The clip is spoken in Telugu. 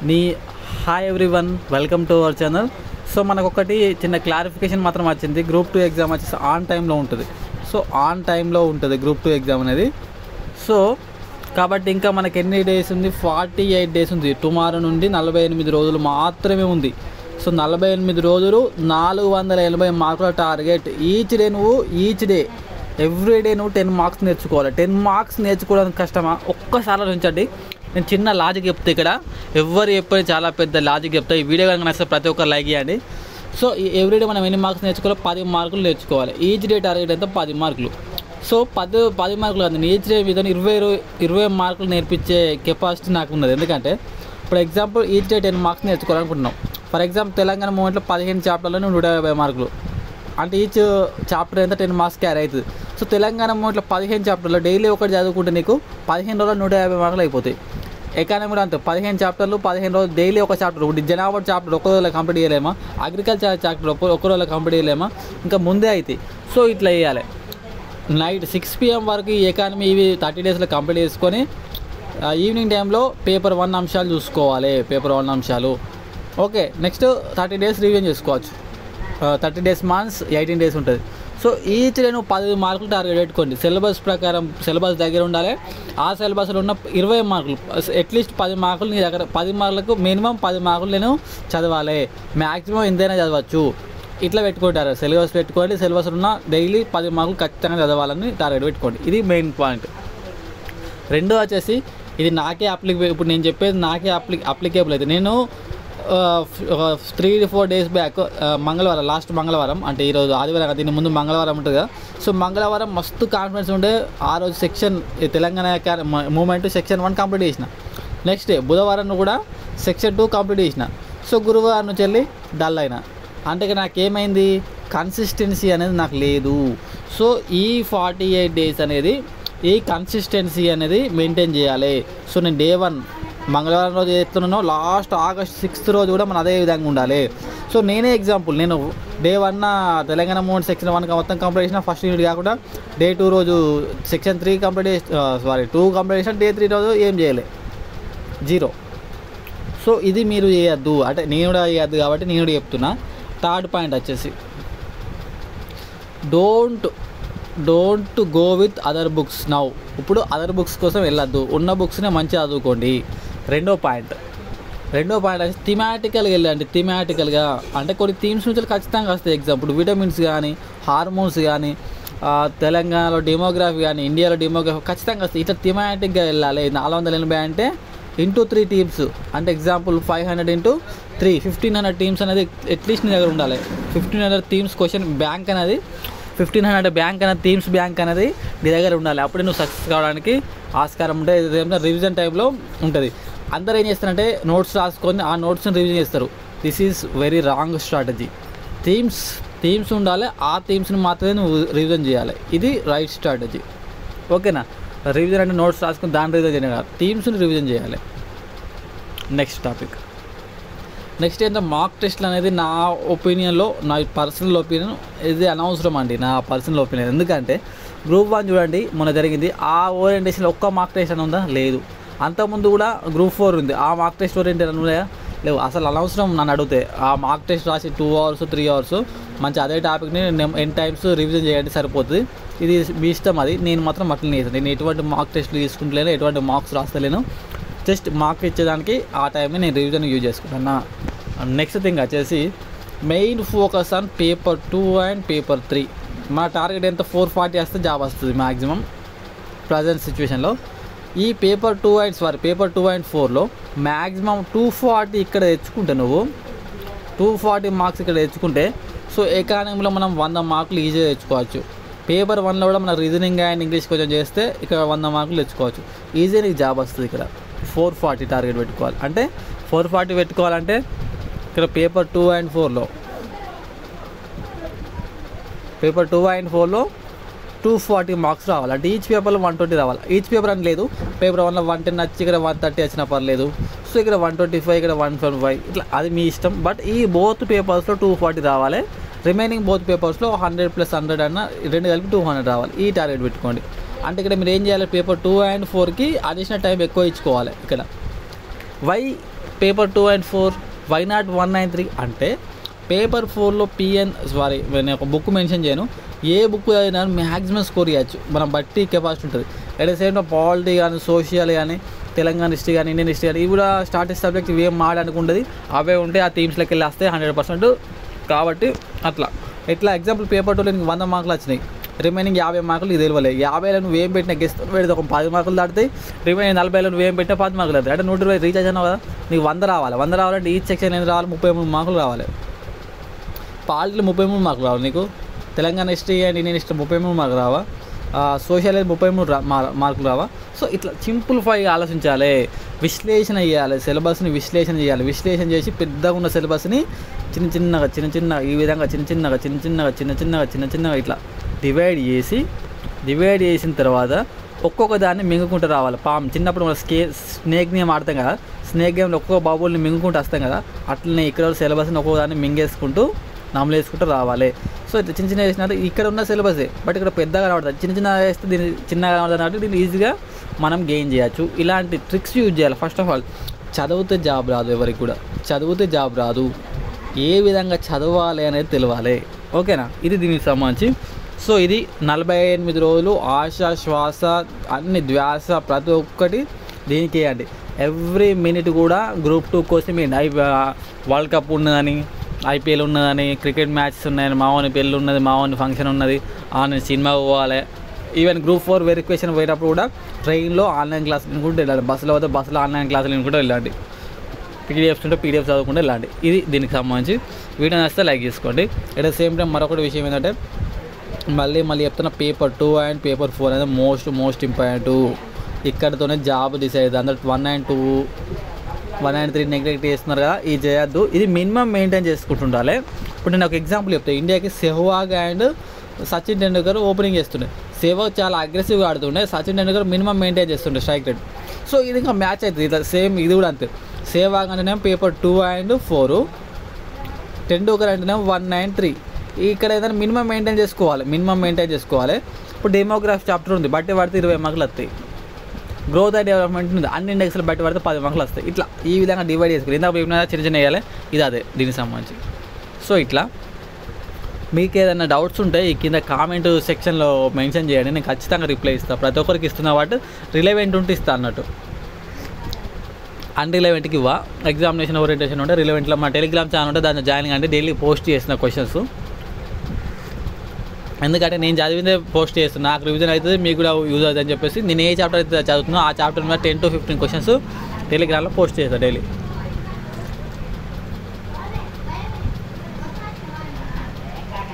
నీ hi everyone, welcome to our channel. So మనకు ఒకటి చిన్న క్లారిఫికేషన్ మాత్రం వచ్చింది. గ్రూప్ 2 ఎగ్జామ్ వచ్చేసి ఆన్ టైంలో ఉంటుంది. సో ఆన్ టైంలో ఉంటుంది గ్రూప్ 2 ఎగ్జామ్ అనేది. సో కాబట్టి ఇంకా మనకి ఎన్ని డేస్ ఉంది? 48 డేస్ ఉంది. టుమారో నుండి 48 రోజులు మాత్రమే ఉంది. సో 48 రోజులు 480 మార్కుల టార్గెట్. ఈచ్ డే ఎవ్రీడే నువ్వు 10 మార్క్స్ నేర్చుకోవాలి. 10 మార్క్స్ నేర్చుకోవడానికి కష్టమా? ఒక్కసారి ఆలోచించండి. నేను చిన్న లాజిక్ చెప్తే ఇక్కడ ఎవరు చెప్పని చాలా పెద్ద లాజిక్ చెప్తా. ఈ వీడియో కనుక నచ్చితే ప్రతి ఒక్కరు లైక్ చేయండి. సో ఎవ్రీడే మనం ఎన్ని మార్క్స్ నేర్చుకోవాలి? 10 మార్కులు నేర్చుకోవాలి. ఈచ్ డే టార్గెట్ ఎంత? 10 మార్కులు. సో 10 మార్కులు కాదు, ఈచ్ డే మీద 20 మార్కులు నేర్పించే కెపాసిటీ నాకు ఉన్నది. ఎందుకంటే for example each day 10 marks నేర్చుకోవాలనుకుంటున్నాం. ఫర్ ఎగ్జాంపుల్ తెలంగాణ మూమెంట్లో 15 చాప్టర్లో 150 మార్కులు అంటే ఈచ్ చాప్టర్ ఎంత 10 మార్క్స్ క్యారీ అవుతుంది. సో తెలంగాణ మూమెంట్లో 15 చాప్టర్లో డైలీ ఒకటి చదువుకుంటే నీకు 15 రోజులు 150 మార్కులు అయిపోతాయి. ఎకానమీ కూడా అంతే, 15 చాప్టర్లు 15 రోజులు డైలీ ఒక చాప్టర్. ఇప్పుడు జనాభా చాప్టర్ ఒక్క రోజులో కంప్లీట్ చేయలేమా? అగ్రికల్చర్ చాప్టర్ ఒక్క రోజులో కంప్లీట్ చేయలేమా? ఇంకా ముందే అవుతాయి. సో ఇట్లా వేయాలి. నైట్ 6 PM వరకు ఈ ఎకానమీ ఇవి 30 డేస్లో కంప్లీట్ చేసుకొని ఈవినింగ్ టైంలో పేపర్ 1 అంశాలు చూసుకోవాలి. పేపర్ 1 అంశాలు ఓకే. నెక్స్ట్ 30 డేస్ రివిజన్ చేసుకోవచ్చు. 30 డేస్ మంత్స్ 18 డేస్ ఉంటుంది. సో ఈచ్ డే నువ్వు 10 మార్కులు టార్గెట్ పెట్టుకోండి. సిలబస్ ప్రకారం సిలబస్ దగ్గర ఉండాలి. ఆ సిలబస్లో ఉన్న 20 మార్కులు అట్లీస్ట్ 10 మార్కులు నీ దగ్గర, 10 మార్కులకు మినిమం 10 మార్కులు నేను చదవాలి. మ్యాక్సిమం ఎంతైనా చదవచ్చు. ఇట్లా పెట్టుకుంటారు. సిలబస్ పెట్టుకోండి. సిలబస్లో ఉన్న డైలీ 10 మార్కులు ఖచ్చితంగా చదవాలని టార్గెట్ పెట్టుకోండి. ఇది మెయిన్ పాయింట్. రెండో వచ్చేసి ఇది నాకే ఇప్పుడు నేను చెప్పేది నాకే అప్లికేబుల్ అయితే నేను 3-4 డేస్ బ్యాక్ మంగళవారం, లాస్ట్ మంగళవారం అంటే ఈరోజు ఆదివారం కదా, దీని ముందు మంగళవారం ఉంటుంది కదా. సో మంగళవారం మస్తు కాన్ఫిడెన్స్ ఉండే. ఆ రోజు section Telangana movement section 1 complete చేసిన. నెక్స్ట్ డే బుధవారం కూడా సెక్షన్ 2 కంప్లీట్ చేసిన. సో గురువారం నుంచి వెళ్ళి డల్ అయినా. అంటే నాకేమైంది? కన్సిస్టెన్సీ అనేది నాకు లేదు. సో ఈ 48 డేస్ అనేది ఈ కన్సిస్టెన్సీ అనేది మెయింటైన్ చేయాలి. సో నేను డే 1 మంగళవారం రోజు ఎత్తున్నానో లాస్ట్ ఆగస్ట్ 6th రోజు కూడా మనం అదే విధంగా ఉండాలి. సో నేనే ఎగ్జాంపుల్, నేను డే 1 తెలంగాణ మూమెంట్ సెక్షన్ 1 మొత్తం కంప్లీట్ చేసిన. ఫస్ట్ యూనిట్ కాకుండా డే 2 రోజు సెక్షన్ 3 2 కంప్లీట్ చేసిన. డే 3 రోజు ఏం చేయలే, 0. సో ఇది మీరు చేయొద్దు. అంటే నేను కూడా చేయొద్దు కాబట్టి నేను కూడా చెప్తున్నా. థర్డ్ పాయింట్ వచ్చేసి don't go with other books now. ఇప్పుడు అదర్ బుక్స్ కోసం వెళ్ళొద్దు. ఉన్న బుక్స్నే మంచిగా చదువుకోండి. రెండో పాయింట్ వచ్చి థిమాటికల్గా వెళ్ళండి. థిమాటికల్గా అంటే కొన్ని థీమ్స్ నుంచి ఖచ్చితంగా వస్తాయి. ఎగ్జాంపుల్ విటమిన్స్ కానీ, హార్మోన్స్ కానీ, తెలంగాణలో డెమోగ్రఫీ కానీ, ఇండియాలో డెమోగ్రఫీ ఖచ్చితంగా వస్తాయి. ఇట్లా థిమాటిక్గా వెళ్ళాలి. 480 అంటే ఇంటూ 3 టీమ్స్ అంటే ఎగ్జాంపుల్ 500 × 3 1500 టీమ్స్ అనేది అట్లీస్ట్ నీ దగ్గర ఉండాలి. 1500 టీమ్స్ క్వశ్చన్ బ్యాంక్ అనేది 1500 బ్యాంక్ అనేది టీమ్స్ బ్యాంక్ అనేది నీ దగ్గర ఉండాలి. అప్పుడే నువ్వు సక్సెస్ కావడానికి ఆస్కారం ఉంటే రివిజన్ టైంలో ఉంటుంది. అందరూ ఏం చేస్తారంటే నోట్స్ రాసుకొని ఆ నోట్స్ని రివిజన్ చేస్తారు. This is very wrong strategy. Themes ఉండాలి. ఆ థీమ్స్ని మాత్రమే నువ్వు రివిజన్ చేయాలి. ఇది రైట్ స్ట్రాటజీ. ఓకేనా? రివిజన్ అంటే నోట్స్ రాసుకొని దాని రివిజన్ చేయాలి. థీమ్స్ని రివిజన్ చేయాలి. Next topic. నెక్స్ట్ ఏంటంటే మాక్ టెస్ట్లు అనేది నా ఒపీనియన్లో, నా పర్సనల్ ఒపీనియన్ ఇది అనవసరం అండి. నా పర్సనల్ ఒపీనియన్. ఎందుకంటే గ్రూప్ 1 చూడండి మొన్న జరిగింది. ఆ ఓరియంటేషన్లో ఒక్క మాక్ టెస్ట్ అని ఉందా? లేదు. అంతకుముందు కూడా గ్రూప్ 4 ఉంది. ఆ మాక్ టెస్ట్ ఓరియంటేషన్ ఉన్నాయా? లేవు. అసలు అనవసరం నన్ను అడిగితే. ఆ మాక్ టెస్ట్ రాసి 2 hours 3 hours మంచి అదే టాపిక్ని n times రివిజన్ చేయండి, సరిపోతుంది. ఇది మీ ఇష్టం. అది నేను మాత్రం అట్లనే చేస్తాను. నేను ఎటువంటి మాక్ టెస్ట్లు తీసుకుంటలేను, ఎటువంటి మార్క్స్ రాస్తలేను. జస్ట్ మార్క్ ఇచ్చేదానికి ఆ టైంని నేను రివిజన్ యూజ్ చేసుకుంటాను. నెక్స్ట్ థింగ్ వచ్చేసి main focus on paper 2 and paper 3. మా టార్గెట్ ఎంత? 440 వస్తే జాబ్ వస్తుంది మ్యాక్సిమం ప్రజెంట్ సిచ్యువేషన్లో. ఈ పేపర్ 2 అండ్ 4లో మ్యాక్సిమం 240 ఇక్కడ తెచ్చుకుంటే, నువ్వు 240 మార్క్స్ ఇక్కడ తెచ్చుకుంటే, సో ఎకానమీలో మనం 100 మార్కులు ఈజీగా తెచ్చుకోవచ్చు. పేపర్ 1లో కూడా మన రీజనింగ్ అండ్ ఇంగ్లీష్ కొంచెం చేస్తే ఇక్కడ 100 మార్కులు తెచ్చుకోవచ్చు. ఈజీగా నీకు జాబ్ వస్తుంది. ఇక్కడ 440 టార్గెట్ పెట్టుకోవాలి. అంటే 440 పెట్టుకోవాలంటే ఇక్కడ పేపర్ 2 అండ్ 4లో 240 మార్క్స్ రావాలి. అంటే ఈచ్ పేపర్లో 120 రావాలి. ఈచ్ పేపర్ అని లేదు. పేపర్ 1లో 110 వచ్చి ఇక్కడ 130 వచ్చినా పర్లేదు. సో ఇక్కడ 125, ఇక్కడ 125, ఇట్లా అది మీ ఇష్టం. బట్ ఈ బోత్ పేపర్స్లో 240 రావాలి. రిమైనింగ్ బోత్ పేపర్స్లో 100 + 100 అన్న 2 కలిపి 200 రావాలి. ఈ టార్గెట్ పెట్టుకోండి. అంటే ఇక్కడ మీరు ఏం చేయాలి? పేపర్ 2 అండ్ 4కి అడిషనల్ టైం ఎక్కువ ఇచ్చుకోవాలి. ఇక్కడ why paper 2 and 4, why not 193 అంటే పేపర్ 4లో నేను ఒక బుక్ మెన్షన్ చేయను, ఏ బుక్ అయినా మ్యాక్సిమం స్కోర్ చేయొచ్చు, మనం బట్టి కెపాసిటీ ఉంటుంది. At the same time polity కానీ, సోషల్ కానీ, తెలంగాణ హిస్టరీ కానీ, ఇండియన్ హిస్టరీ కానీ, ఇవి కూడా స్టాటిక్ సబ్జెక్ట్ ఇవి ఏం మాడనుకుంటుంది, అవే ఉంటే ఆ థీమ్స్లోకి వెళ్ళి వస్తే 100%. కాబట్టి అట్లా ఎగ్జాంపుల్ పేపర్ 2లో నీకు 100 మార్కులు వచ్చినాయి, రిమైనింగ్ 50 మార్కులు ఇది తెలియలేదు. 50లో నువ్వు ఏం పెట్టినా గెస్ట్ పెడితే ఒక 10 మార్కులు దాటుతాయి, రిమైనింగ్ 40లో నువ్వు ఏం పెట్టినా 10 మార్కులు దాటుతాయి. అంటే 120 రీఛార్జ్ అయినావు కదా, నీకు 100 రావాలంటే ఈ సెక్షన్ ఏం రావాలి, 33 మార్కులు రావాలి. పాలిటీలో 33 మార్కులు రావాలి నీకు, Telangana history and Indian history 33 మార్కులు రావా, సోషల్ 33 మార్కులు రావా. సో ఇట్లా సింప్లిఫైగా ఆలోచించాలి, విశ్లేషణ చేయాలి, సిలబస్ని విశ్లేషణ చేయాలి. విశ్లేషణ చేసి పెద్దగా ఉన్న సిలబస్ని చిన్న చిన్నగా ఈ విధంగా చిన్నగా ఇట్లా డివైడ్ చేసిన తర్వాత ఒక్కొక్క దాన్ని మింగుకుంటూ రావాలి. చిన్నప్పుడు మనం స్నేక్ గేమ్ ఆడతాం కదా, స్నేక్ గేమ్లో ఒక్కొక్క బాబుల్ని మింగుకుంటూ వస్తాం కదా, అట్లనే ఇక్కడ సిలబస్ని ఒక్కొక్క దాన్ని మింగేసుకుంటూ నమలేసుకుంటూ రావాలి. సో ఇట్లా చిన్న వేసినట్టు ఇక్కడ ఉన్న సిలబసే, బట్ ఇక్కడ పెద్దగా రావట్లేదు, చిన్న వేస్తే దీన్ని చిన్నగా రావడం కాబట్టి దీన్ని ఈజీగా మనం గెయిన్ చేయొచ్చు. ఇలాంటి ట్రిక్స్ యూజ్ చేయాలి. ఫస్ట్ ఆఫ్ ఆల్ చదివితే జాబ్ రాదు, ఎవరికి కూడా చదివితే జాబ్ రాదు, ఏ విధంగా చదవాలి అనేది తెలియాలి. ఓకేనా, ఇది దీనికి సంబంధించి. సో ఇది 48 రోజులు ఆశ శ్వాస అన్ని ధ్యాస ప్రతి ఒక్కటి దీనికి వేయండి. ఎవ్రీ మినిట్ కూడా గ్రూప్ 2 కోసం వరల్డ్ కప్ ఉన్నదని, IPL ఉన్నదని, క్రికెట్ మ్యాచెస్ ఉన్నాయని, మావోని పెళ్ళి ఉన్నది, మావోని ఫంక్షన్ ఉన్నది, నేను సినిమా పోవాలి. ఈవెన్ గ్రూప్ 4 వెరిఫికేషన్ పోయేటప్పుడు కూడా ట్రైన్లో ఆన్లైన్ క్లాసులు వినుకుంటూ వెళ్ళాలి, బస్సులో పోతే బస్సులో ఆన్లైన్ క్లాసులు వినుకుంటూ వెళ్ళండి, PDFs ఉంటే PDF చదువుకుంటూ వెళ్ళండి. ఇది దీనికి సంబంధించి. వీడియో నచ్చితే లైక్ చేసుకోండి. అట్ ద సేమ్ టైం మరొకటి విషయం ఏంటంటే మళ్ళీ చెప్తున్న పేపర్ 2 and పేపర్ 4 అనేది మోస్ట్ ఇంపార్టెంట్. ఇక్కడతోనే జాబ్ డిసైడ్ అవుతుంది. అందరూ 1 and 2 1 and 3 నెగ్లెక్ట్ చేస్తున్నారు కదా, ఇది చేయొద్దు. ఇది మినిమం మెయింటైన్ చేసుకుంటుండాలి. ఇప్పుడు నేను ఒక ఎగ్జాంపుల్ చెప్తాను. ఇండియాకి సెహ్వాగ్ అండ్ సచిన్ టెండూల్కర్ ఓపెనింగ్ చేస్తుండే. సెహ్వాగ్ చాలా అగ్రెసివ్గా ఆడుతుండే, సచిన్ టెండూల్కర్ మినిమం మెయింటైన్ చేస్తుండే స్ట్రైక్ రేట్. సో ఇది ఇంకా మ్యాచ్ అవుతుంది. ఇట్లా సేమ్ ఇది కూడా అంతే. సెహ్వాగ్ అంటేనేమో పేపర్ 2 and 4, టెండూల్కర్ అంటేనేమో 1 and 3. ఇక్కడ ఏదైనా మినిమం మెయింటైన్ చేసుకోవాలి. ఇప్పుడు డెమోగ్రఫీ చాప్టర్ ఉంది, బట్టి పడితే 20 మార్కులు వస్తాయి. గ్రోత్ అండ్ డెవలప్మెంట్ ఉంది, అన్ని ఇండెక్స్లో బట్టి పడితే 10 మార్కులు వస్తాయి. ఇట్లా ఈ విధంగా డివైడ్ చేసుకోవాలి. ఇందాక చిన్న వేయాలి, ఇది అదే దీనికి సంబంధించి. సో ఇట్లా మీకు ఏదైనా డౌట్స్ ఉంటే ఈ కింద కామెంట్ సెక్షన్లో మెన్షన్ చేయండి, నేను ఖచ్చితంగా రిప్లై ఇస్తాను. ప్రతి ఒక్కరికి ఇస్తున్న వాటి రిలవెంట్ ఉంటే ఇస్తాను అన్నట్టు. అన్రిలవెంట్కి ఎగ్జామినేషన్ ఓరియంటేషన్ ఉంటే రిలవెంట్లో మా టెలిగ్రామ్ ఛానల్ ఉంటే దాన్ని జాయిన్ అంటే డైలీ పోస్ట్ చేసిన క్వశ్చన్స్, ఎందుకంటే నేను చదివిందే పోస్ట్ చేస్తున్నాను, నాకు రివిజన్ అవుతుంది, మీకు కూడా యూజ్ అవుతుంది అని చెప్పేసి నేను ఏ చాప్టర్ అయితే చదువుతున్నా ఆ చాప్టర్ మీద 10 to 15 క్వశ్చన్స్ టెలిగ్రామ్లో పోస్ట్ చేస్తాను డైలీ.